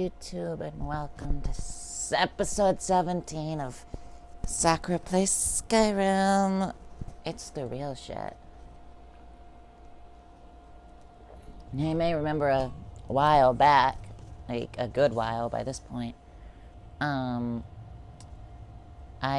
YouTube, and welcome to episode 17 of Sakura Plays Skyrim. It's the real shit. You may remember a while back, like a good while by this point, I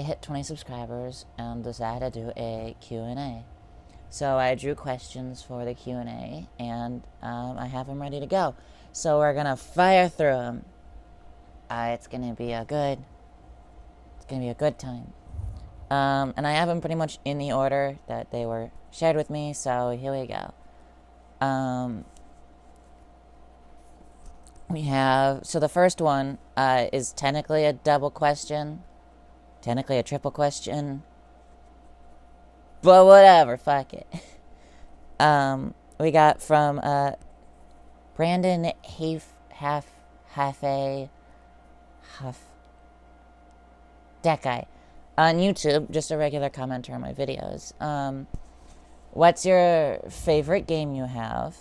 hit 20 subscribers and decided to do a Q&A. So I drew questions for the Q&A, and I have them ready to go. So we're gonna fire through them. It's gonna be a good time. And I have them pretty much in the order that they were shared with me. So here we go. So the first one is technically a double question, technically a triple question, but whatever, fuck it. We got from Brandon that guy on YouTube, just a regular commenter on my videos. What's your favorite game you have?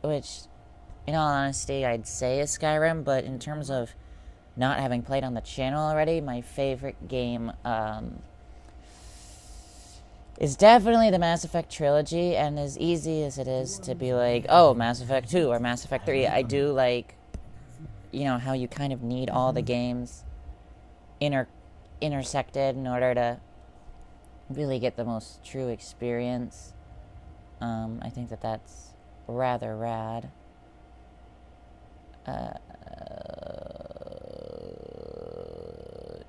Which, in all honesty, I'd say is Skyrim, but in terms of not having played on the channel already, my favorite game is definitely the Mass Effect trilogy. And as easy as it is to be like, oh, Mass Effect 2 or Mass Effect 3, I do like, how you kind of need all the games intersected in order to really get the most true experience. I think that's rather rad.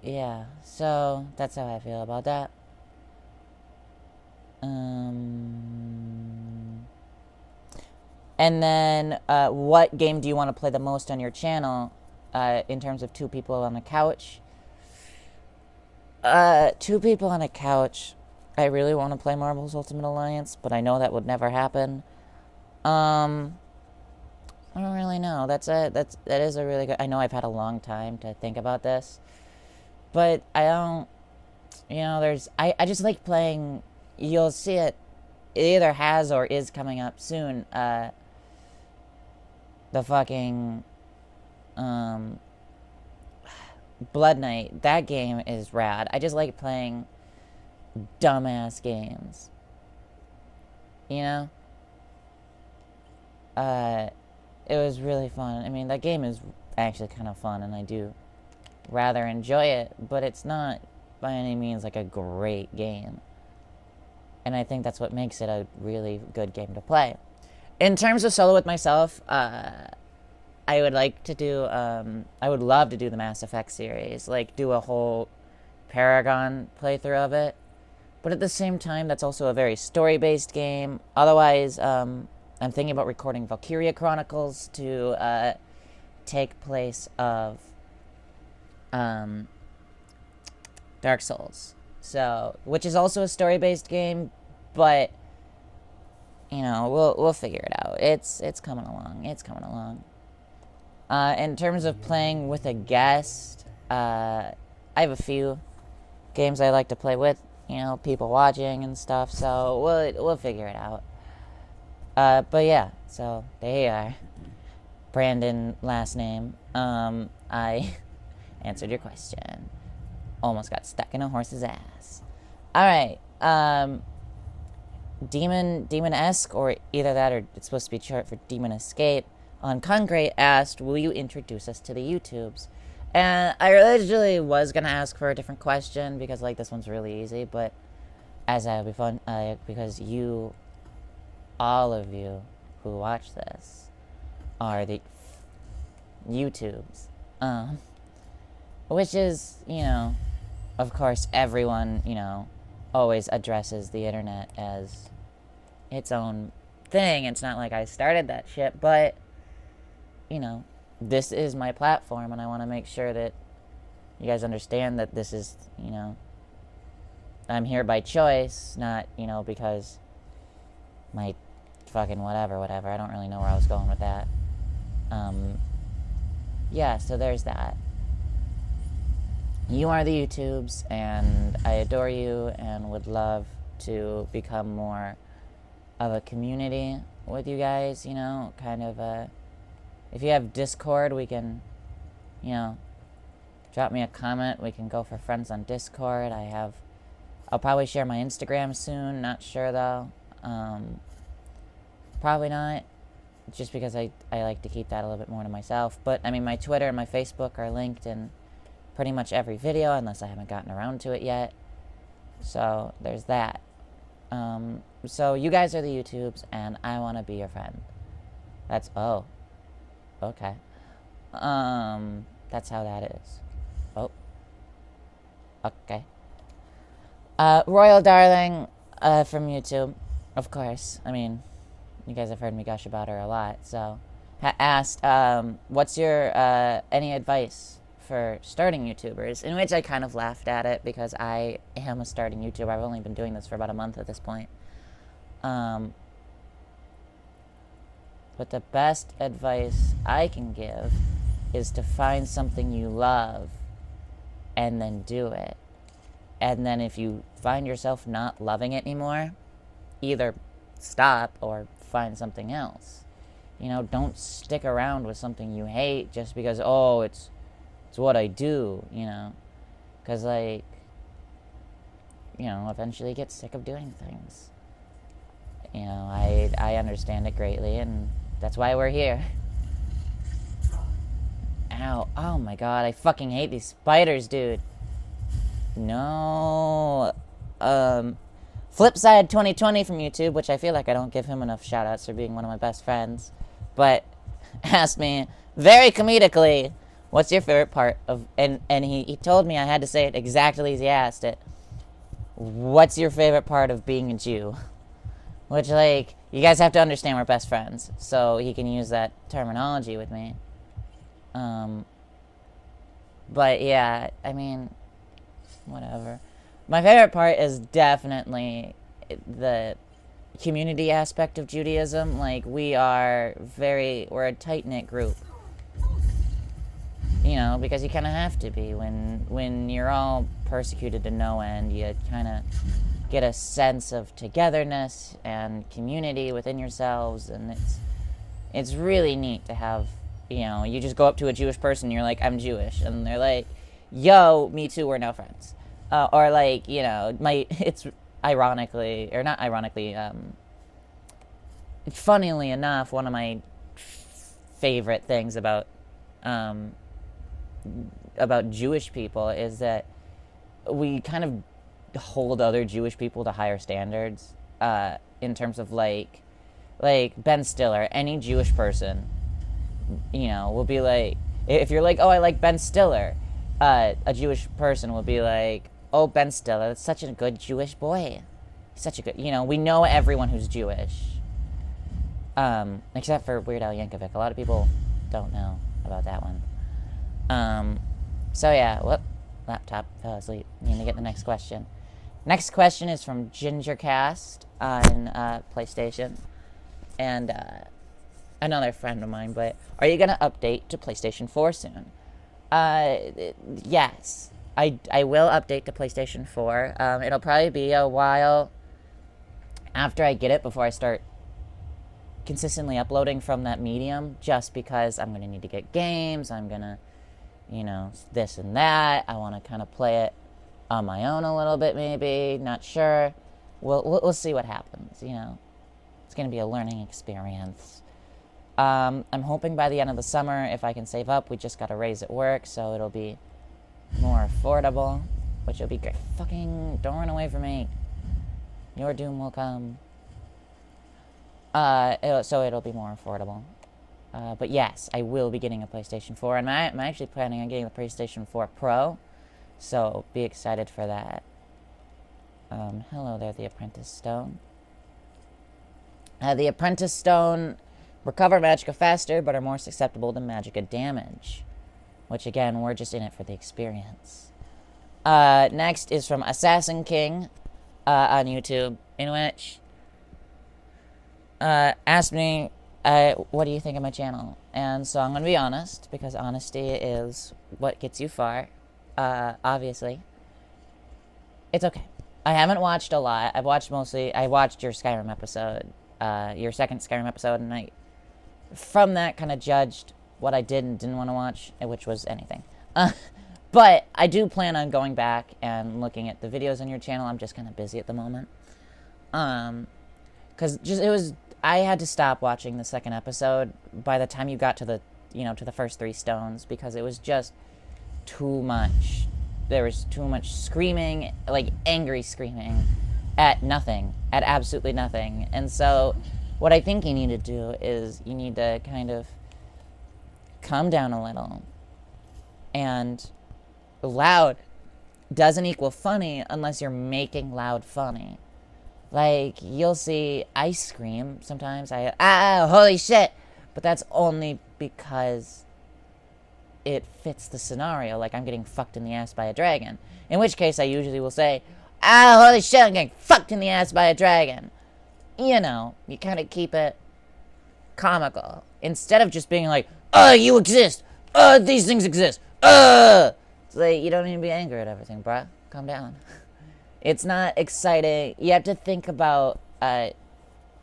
Yeah, so that's how I feel about that. And then, what game do you want to play the most on your channel, in terms of two people on a couch? Two people on a couch, I really want to play Marvel's Ultimate Alliance, but I know that would never happen. I don't really know. That is a really good... I know I've had a long time to think about this, but I don't... I just like playing... You'll see it. It either has or is coming up soon. The fucking... Blood Knight. That game is rad. I just like playing dumbass games. It was really fun. I mean, that game is actually kind of fun, and I do rather enjoy it, but it's not by any means like a great game. And I think that's what makes it a really good game to play. In terms of solo with myself, I would like to do, I would love to do the Mass Effect series, like do a whole Paragon playthrough of it. But at the same time, that's also a very story-based game. Otherwise, I'm thinking about recording Valkyria Chronicles to take place of Dark Souls. So, which is also a story-based game, but we'll figure it out. It's coming along. It's coming along. In terms of playing with a guest, I have a few games I like to play with, people watching and stuff. So we'll figure it out. But yeah, so there you are. Brandon, last name. I answered your question. Almost got stuck in a horse's ass. Alright, Demon-esque, or either that or it's supposed to be short for Demon Escape, on Concrete asked, will you introduce us to the YouTubes? And I originally was going to ask for a different question, because, this one's really easy, but as that would be fun, because all of you who watch this are the YouTubes. Which is, of course, everyone, always addresses the internet as its own thing. It's not like I started that shit, but, this is my platform, and I want to make sure that you guys understand that this is, I'm here by choice, not, because my fucking whatever. I don't really know where I was going with that. Yeah, so there's that. You are the YouTubes, and I adore you and would love to become more of a community with you guys, kind of if you have Discord, we can, you know, drop me a comment. We can go for friends on Discord. I'll probably share my Instagram soon. Not sure, though. Probably not. Just because I like to keep that a little bit more to myself. But, I mean, my Twitter and my Facebook are linked in pretty much every video, unless I haven't gotten around to it yet. So, there's that. So, you guys are the YouTubes, and I want to be your friend. That's, oh. Okay. That's how that is. Oh. Okay. Royal Darling, from YouTube, of course. I mean, you guys have heard me gush about her a lot, so. Asked, what's your, any advice for starting YouTubers? In which I kind of laughed at it, because I am a starting YouTuber. I've only been doing this for about a month at this point. But the best advice I can give is to find something you love and then do it. And then if you find yourself not loving it anymore, either stop or find something else. You know, don't stick around with something you hate just because, oh, it's what I do, you know. Because, like, you know, eventually you get sick of doing things. You know, I understand it greatly, and that's why we're here. Ow. Oh my god, I fucking hate these spiders, dude. No. Flipside 2020 from YouTube, which I feel like I don't give him enough shoutouts for being one of my best friends, but asked me very comedically, what's your favorite part of, and he told me I had to say it exactly as he asked it. What's your favorite part of being a Jew? Which, like, you guys have to understand we're best friends, so he can use that terminology with me. But yeah, I mean, whatever. My favorite part is definitely the community aspect of Judaism. Like, we're a tight-knit group. You know, because you kind of have to be. When you're all persecuted to no end, you kind of get a sense of togetherness and community within yourselves, and it's really neat to have, you know, you just go up to a Jewish person and you're like, I'm Jewish, and they're like, yo, me too, we're now friends. Or like, you know, it's ironically, or not ironically, funnily enough, one of my favorite things about Jewish people is that we kind of hold other Jewish people to higher standards, in terms of like Ben Stiller. Any Jewish person, you know, will be like, if you're like, oh, I like Ben Stiller, a Jewish person will be like, oh, Ben Stiller, that's such a good Jewish boy. He's such a good, you know, we know everyone who's Jewish. Except for Weird Al Yankovic. A lot of people don't know about that one. So yeah, whoop, laptop fell asleep. Need to get the next question. Next question is from Gingercast on PlayStation. And another friend of mine, but are you going to update to PlayStation 4 soon? Yes. I will update to PlayStation 4. It'll probably be a while after I get it before I start consistently uploading from that medium, just because I'm going to need to get games. I'm going to, you know, this and that. I want to kind of play it on my own a little bit, maybe. Not sure. We'll see what happens, you know. It's going to be a learning experience. I'm hoping by the end of the summer, if I can save up, we just got a raise at work, so it'll be more affordable, which will be great. Fucking don't run away from me. Your doom will come. So it'll be more affordable. But yes, I will be getting a PlayStation 4, and I'm actually planning on getting the PlayStation 4 Pro, so be excited for that. Hello there, the Apprentice Stone. The Apprentice Stone recover magicka faster, but are more susceptible to magicka damage. Which, again, we're just in it for the experience. Next is from Assassin King on YouTube, in which asked me, what do you think of my channel? And so I'm going to be honest, because honesty is what gets you far, obviously. It's okay. I haven't watched a lot. I watched your Skyrim episode, your second Skyrim episode, and from that kind of judged what I did and didn't want to watch, which was anything. But I do plan on going back and looking at the videos on your channel. I'm just kind of busy at the moment. Because I had to stop watching the second episode by the time you got to the, to the first 3 stones, because it was just too much. There was too much screaming, like angry screaming at nothing, at absolutely nothing. And so what I think you need to do is you need to kind of calm down a little. And loud doesn't equal funny unless you're making loud funny. Like, you'll see I scream sometimes. Holy shit! But that's only because it fits the scenario. Like, I'm getting fucked in the ass by a dragon. In which case, I usually will say, holy shit, I'm getting fucked in the ass by a dragon. You kind of keep it comical. Instead of just being like, you exist! These things exist! It's like, you don't need to be angry at everything, bruh. Calm down. It's not exciting. You have to think about,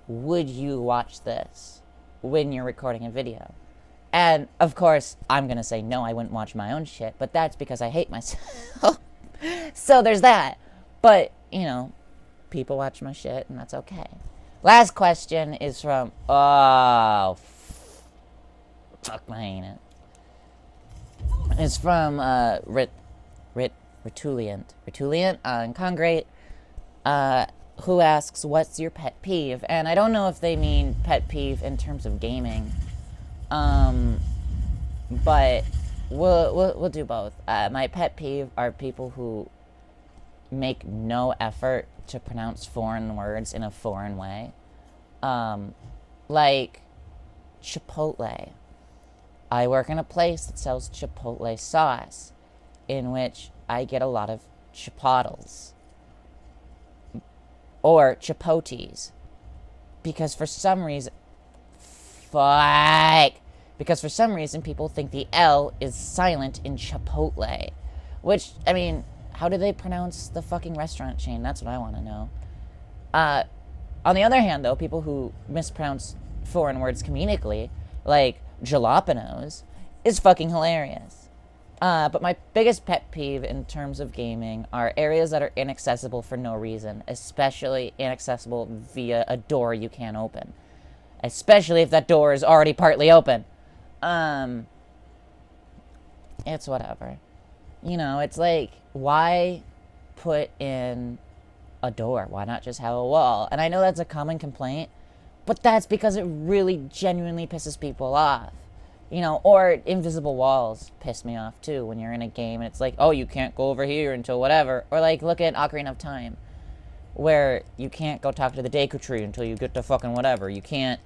would you watch this when you're recording a video? And, of course, I'm going to say, no, I wouldn't watch my own shit, but that's because I hate myself. So there's that. But, people watch my shit, and that's okay. Last question is from, fuck, I ain't it. It's from, Retuliant on Congrate, who asks, what's your pet peeve? And I don't know if they mean pet peeve in terms of gaming, but we'll do both. My pet peeve are people who make no effort to pronounce foreign words in a foreign way. Like Chipotle. I work in a place that sells Chipotle sauce, in which I get a lot of chipotles. Or chipotes. Because for some reason... Because for some reason, people think the L is silent in Chipotle. Which, I mean, how do they pronounce the fucking restaurant chain? That's what I want to know. On the other hand, though, people who mispronounce foreign words comedically, like jalapenos, is fucking hilarious. But my biggest pet peeve in terms of gaming are areas that are inaccessible for no reason, especially inaccessible via a door you can't open. Especially if that door is already partly open. It's whatever. It's like, why put in a door? Why not just have a wall? And I know that's a common complaint, but that's because it really genuinely pisses people off. Or invisible walls piss me off too when you're in a game and it's like, oh, you can't go over here until whatever. Or like, look at Ocarina of Time, where you can't go talk to the Deku Tree until you get to fucking whatever. You can't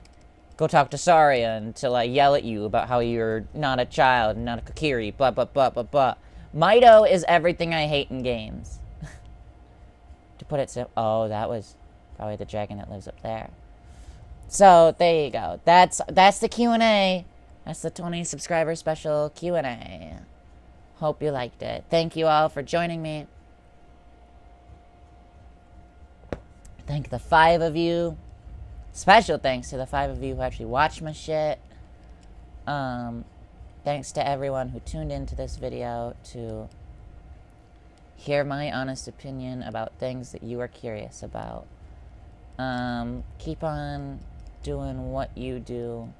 go talk to Saria until I yell at you about how you're not a child and not a Kokiri, blah, blah, blah, blah, blah. Mido is everything I hate in games. To put it simple. Oh, that was probably the dragon that lives up there. So, there you go. That's the Q&A. That's the 20 subscriber special Q&A. Hope you liked it. Thank you all for joining me. Thank the 5 of you. Special thanks to the 5 of you who actually watched my shit. Thanks to everyone who tuned into this video to hear my honest opinion about things that you are curious about. Keep on doing what you do,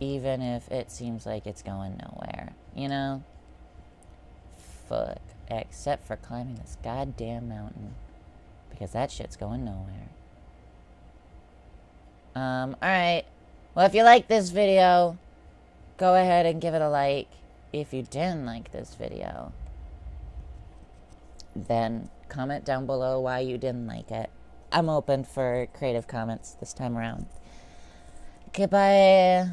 even if it seems like it's going nowhere, Fuck. Except for climbing this goddamn mountain, because that shit's going nowhere. Alright. Well, if you like this video, go ahead and give it a like. If you didn't like this video, then comment down below why you didn't like it. I'm open for creative comments this time around. Goodbye.